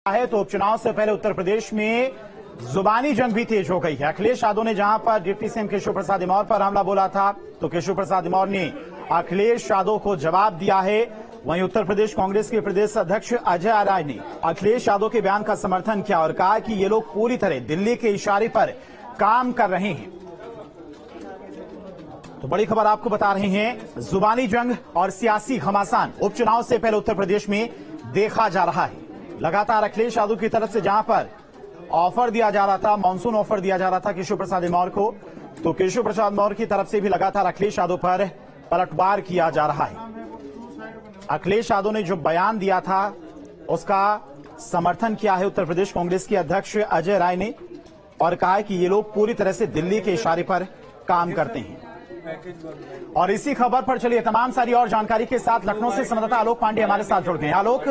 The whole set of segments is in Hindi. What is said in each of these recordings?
है तो उपचुनाव से पहले उत्तर प्रदेश में जुबानी जंग भी तेज हो गई है। अखिलेश यादव ने जहां पर डिप्टी सीएम केशव प्रसाद मौर्य पर हमला बोला था तो केशव प्रसाद मौर्य ने अखिलेश यादव को जवाब दिया है। वहीं उत्तर प्रदेश कांग्रेस के प्रदेश अध्यक्ष अजय राय ने अखिलेश यादव के बयान का समर्थन किया और कहा कि ये लोग पूरी तरह दिल्ली के इशारे पर काम कर रहे हैं। तो बड़ी खबर आपको बता रहे हैं, जुबानी जंग और सियासी घमासान उपचुनाव से पहले उत्तर प्रदेश में देखा जा रहा है। लगातार अखिलेश यादव की तरफ से जहां पर ऑफर दिया जा रहा था, मानसून ऑफर दिया जा रहा था केशव प्रसाद मौर्य को, तो केशव प्रसाद मौर्य की तरफ से भी लगातार अखिलेश यादव पर पलटवार किया जा रहा है। अखिलेश यादव ने जो बयान दिया था उसका समर्थन किया है उत्तर प्रदेश कांग्रेस के अध्यक्ष अजय राय ने और कहा है कि ये लोग पूरी तरह से दिल्ली के इशारे पर काम करते हैं। और इसी खबर पर चलिए तमाम सारी और जानकारी के साथ लखनऊ से संवाददाता आलोक पांडे हमारे साथ जुड़ गए हैं। आलोक,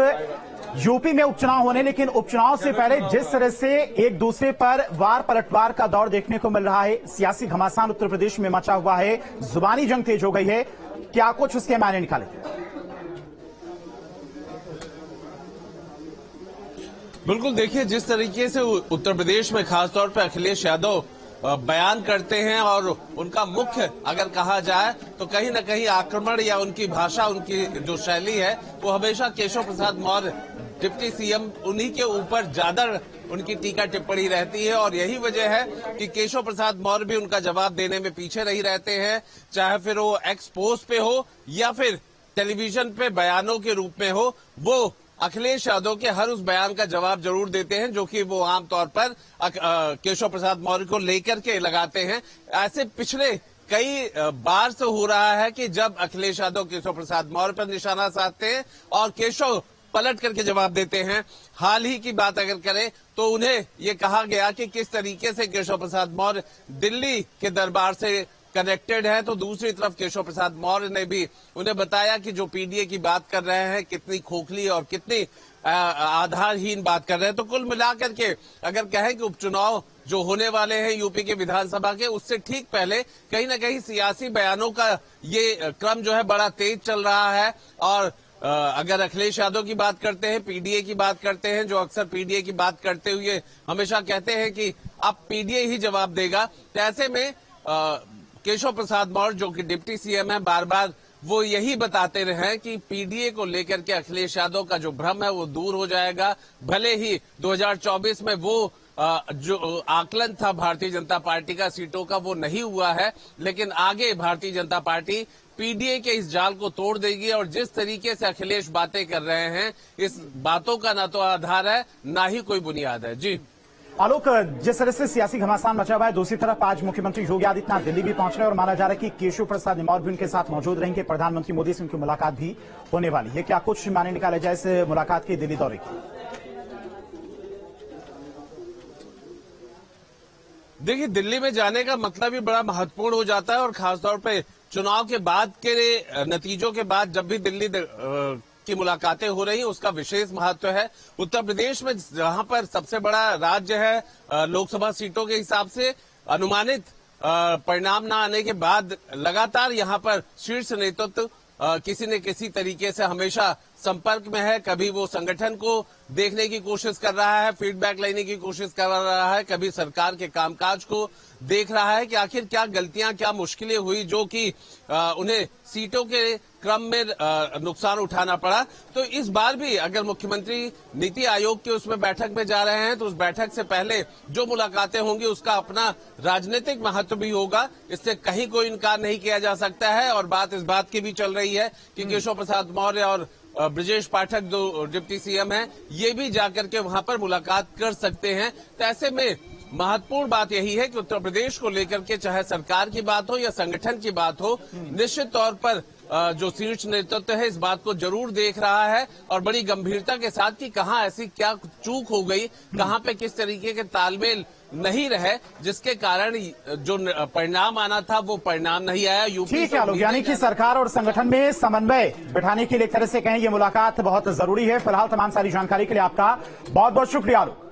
यूपी में उपचुनाव होने लेकिन उपचुनाव से पहले जिस तरह से एक दूसरे पर वार पलटवार का दौर देखने को मिल रहा है, सियासी घमासान उत्तर प्रदेश में मचा हुआ है, जुबानी जंग तेज हो गई है, क्या कुछ उसके मायने निकाले? बिल्कुल, देखिए जिस तरीके से उत्तर प्रदेश में खासतौर पर अखिलेश यादव बयान करते हैं और उनका मुख्य अगर कहा जाए तो कहीं न कहीं आक्रमण या उनकी भाषा, उनकी जो शैली है वो हमेशा केशव प्रसाद मौर्य डिप्टी सीएम उन्हीं के ऊपर ज्यादा उनकी टीका टिप्पणी रहती है। और यही वजह है कि केशव प्रसाद मौर्य भी उनका जवाब देने में पीछे नहीं रहते हैं, चाहे फिर वो एक्स पोस्ट पे हो या फिर टेलीविजन पे बयानों के रूप में हो। वो अखिलेश यादव के हर उस बयान का जवाब जरूर देते हैं जो कि वो आमतौर पर केशव प्रसाद मौर्य को लेकर के लगाते हैं। ऐसे पिछले कई बार से हो रहा है कि जब अखिलेश यादव केशव प्रसाद मौर्य पर निशाना साधते हैं और केशव पलट करके जवाब देते हैं। हाल ही की बात अगर करें तो उन्हें ये कहा गया कि किस तरीके से केशव प्रसाद मौर्य दिल्ली के दरबार से कनेक्टेड है, तो दूसरी तरफ केशव प्रसाद मौर्य ने भी उन्हें बताया कि जो पीडीए की बात कर रहे हैं कितनी खोखली और कितनी आधारहीन बात कर रहे हैं। तो कुल मिलाकर के अगर कहें कि उपचुनाव जो होने वाले हैं यूपी के विधानसभा के, उससे ठीक पहले कहीं न कहीं सियासी बयानों का ये क्रम जो है बड़ा तेज चल रहा है। और अगर अखिलेश यादव की बात करते हैं, पीडीए की बात करते हैं, जो अक्सर पीडीए की बात करते हुए हमेशा कहते हैं कि अब पीडीए ही जवाब देगा, तो ऐसे में केशव प्रसाद मौर्य जो कि डिप्टी सीएम है, बार बार वो यही बताते रहे कि पीडीए को लेकर के अखिलेश यादव का जो भ्रम है वो दूर हो जाएगा। भले ही 2024 में वो जो आकलन था भारतीय जनता पार्टी का सीटों का वो नहीं हुआ है, लेकिन आगे भारतीय जनता पार्टी पीडीए के इस जाल को तोड़ देगी। और जिस तरीके से अखिलेश बातें कर रहे हैं, इस बातों का ना तो आधार है ना ही कोई बुनियाद है। जी आलोक, जिस तरह से सियासी घमासान मचा हुआ है, दूसरी तरफ आज मुख्यमंत्री योगी आदित्यनाथ दिल्ली भी पहुंच रहे हैं और माना जा रहा है कि केशव प्रसाद मौर्य भी उनके साथ मौजूद रहेंगे। प्रधानमंत्री मोदी से उनकी मुलाकात भी होने वाली है। क्या कुछ माने निकाले जाए इस मुलाकात के दिल्ली दौरे की? देखिए, दिल्ली में जाने का मतलब ही बड़ा महत्वपूर्ण हो जाता है और खासतौर पर चुनाव के बाद के नतीजों के बाद जब भी दिल्ली की मुलाकातें हो रही हैं उसका विशेष महत्व है। उत्तर प्रदेश में जहां पर सबसे बड़ा राज्य है लोकसभा सीटों के हिसाब से, अनुमानित परिणाम न आने के बाद लगातार यहां पर शीर्ष नेतृत्व किसी न किसी तरीके से हमेशा संपर्क में है। कभी वो संगठन को देखने की कोशिश कर रहा है, फीडबैक लेने की कोशिश कर रहा है, कभी सरकार के कामकाज को देख रहा है कि आखिर क्या गलतियां, क्या मुश्किलें हुई जो कि उन्हें सीटों के क्रम में नुकसान उठाना पड़ा। तो इस बार भी अगर मुख्यमंत्री नीति आयोग के उसमें बैठक में जा रहे हैं तो उस बैठक से पहले जो मुलाकातें होंगी उसका अपना राजनीतिक महत्व भी होगा, इससे कहीं कोई इनकार नहीं किया जा सकता है। और बात इस बात की भी चल रही है कि केशव प्रसाद मौर्य और ब्रजेश पाठक जो डिप्टी सीएम हैं, ये भी जाकर के वहां पर मुलाकात कर सकते हैं। तो ऐसे में महत्वपूर्ण बात यही है कि उत्तर प्रदेश को लेकर के चाहे सरकार की बात हो या संगठन की बात हो, निश्चित तौर पर जो शीर्ष नेतृत्व है इस बात को जरूर देख रहा है और बड़ी गंभीरता के साथ कि कहां ऐसी क्या चूक हो गई, कहां पे किस तरीके के तालमेल नहीं रहे जिसके कारण जो परिणाम आना था वो परिणाम नहीं आया। यूपी ठीक है आलोक, यानी कि सरकार और संगठन में समन्वय बिठाने के लिए एक तरह से कहें ये मुलाकात बहुत जरूरी है। फिलहाल तमाम सारी जानकारी के लिए आपका बहुत बहुत शुक्रिया आलोक।